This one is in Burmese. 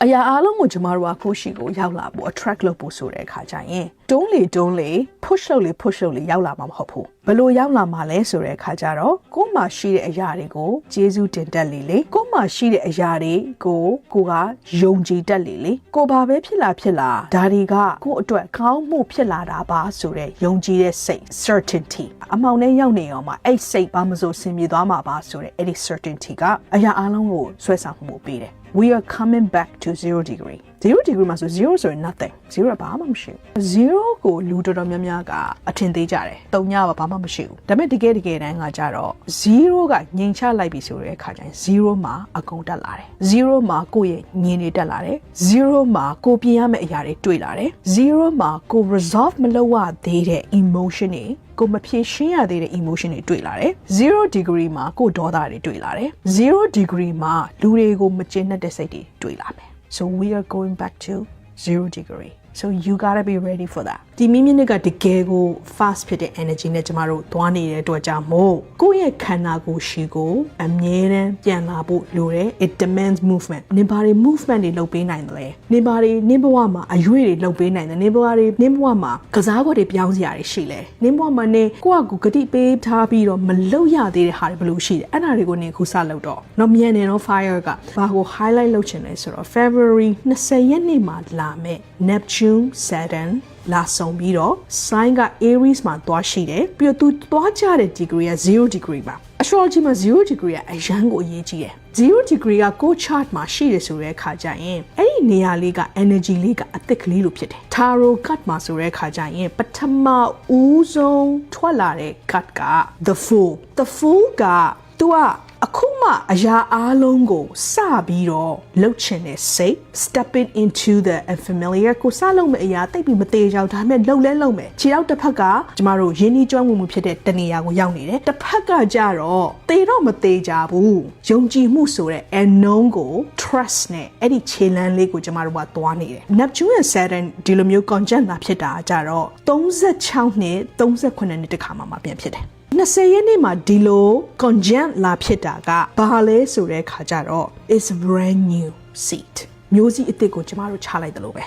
အရာအားလုံးကိုကျမတို့ကကိုရှိကိုရောက်လာဖို့ attract လုပ်ဖို့ဆိုတဲ့အခါကျရင်တွန်းလေ push လုပ်လေရောက်လာမှာမဟုတ်ဘူးဘယ်လိုရောက်လာမှာလဲဆိုတဲ့အခါကျတော့ကိုယ်မှာရှိတဲ့အရာတွေကိုကျေးဇူးတင်တတ်လေကိုယ်မှာရှိတဲ့အရာတွေကိုကယုံကြည်တတ်လေကိုဘာပဲဖြစ်လာဒါတွေကကိုယ့်အတွက်ကောင်းမှုဖြစ်လာတာပါဆိုတဲ့ယုံကြည်တဲ့စိတ် certainty အမှောင်နဲ့ရောက်နေအောင်မှာအဲ့စိတ်ဘာမဆိုဆင်ပြေသွားမှာပါဆိုတဲ့အဲ့ဒီ certainty ကအရာအလုံးကိုဆွဲဆောင်မှုပေးတယ်We are coming back to 0 degree. 0 degree မှာဆို 0 ဆိုရင် nothing. 0ကဘာမှမရှိဘူး။ 0ကိုလူတော်များများကအထင်သေးကြတယ်။3ညဘာမှမရှိဘူး။ဒါပေမဲ့တကယ်တမ်းကကြတော့0ကငြိမ်ချလိုက်ပြီဆိုတဲ့အခါကျရင်0မှာအကုန်တက်လာတယ်။0မှာကိုယ့်ရဲ့ညင်တွေတက်လာတယ်။0မှာကိုပြင်ရမယ့်အရာတွေတွေ့လာတယ်။0မှာကို resolve မလုပ်ရသေးတဲ့ emotion တွေကိုမဖြေရှင်းရသေးတဲ့ emotion တွေတွေ့လာတယ်0 degree မှာကိုဒေါသတွေတွေ့လာတယ်0 degree မှာလူတွေကိုမကျေနပ်တဲ့စိတ်တွေတွေ့လာမယ် So we are going back to 0 degree So you gotta be ready for that ဒီမိမိနဲ့ကတကယ်ကို fast ဖြစ်တဲ့ energy နဲ့ကျမတို့သွားနေတဲ့အတွက်ကြောင့်မို့ကိုယ့်ရဲ့ခန္ဓာကိုယ်ရှိကိုအမြဲတမ်းပြန်လာဖို့လိုတယ် It demands movement နင်ဘာတွေ movement တွေလုပ်ပေးနိုင်တယ်လဲနင်ဘာတွေနင်ဘဝမှာအရွေးတွေလုပ်ပေးနိုင်တယ်နင်ဘဝမှာကစားကွက်တွေပြောင်းစရာတွေရှိလဲနင်ဘဝမှာနင်ကိုယ့်အကူဂတိပေးထားပြီးတော့မလုပ်ရသေးတဲ့ဟာတွေဘယ်လိုရှိလဲအဲ့ဒါတွေကိုနင်ခုစလုပ်တော့တော့မြန်နေတော့ fire ကဘာကို highlight လုပ်ချင်လဲဆိုတော့ February 20 ရက်နေ့မှာလာမဲ့ Neptune Saturn လာဆောင်ပြီးတော့ sign က Aries မှာသွားရှိတယ်ပြီးတော့သူသွားကြတဲ့ degree က0 degree ပါ astrology မှာ0 degree ကအရန်ကိုအရေးကြီးတယ်0 degree ကကို chart မှာရှိတယ်ဆိုတဲ့အခါကျရင်အဲ့ဒီနေရာလေးက energy လေးကအသစ်ကလေးလိုဖြစ်တယ် tarot card မှာဆိုတဲ့အခါကျရင်ပထမဦးဆုံးထွက်လာတဲ့ card က the fool ကသူကအခုမှအရာအားလုံးကိုစပြီးတော့လှုပ်ချင်တဲ့စိတ် stepping into the unfamiliar ကိုစလုပ်မယ့်အရာတိတ်ပြီးမသေးကြဘူးဒါပေမဲ့လှုပ်မယ်ခြေထောက်တစ်ဖက်ကကျမတို့ရင်းနှီးကျွမ်းမှုဖြစ်တဲ့တနေရာကိုရောက်နေတယ်တစ်ဖက်ကကြတော့သေတော့မသေးကြဘူးယုံကြည်မှုဆိုတဲ့ unknown ကို trust နဲ့အဲ့ဒီခြေလမ်းလေးကိုကျမတို့ကသွားနေတယ် Neptune and Saturn ဒီလိုမျိုး conjunct လာဖြစ်တာကြတော့36နှစ်38နှစ်တခါမှပြန်ဖြစ်တယ်20ရက်နေ့မှာဒီလို conjunct လာဖြစ်တာကဘာလဲဆိုတဲ့ခါကြတော့ is brand new seed မျိုးစိအစ်စ်ကိုကျမတို့ချလိုက်တယ်လို့ပဲ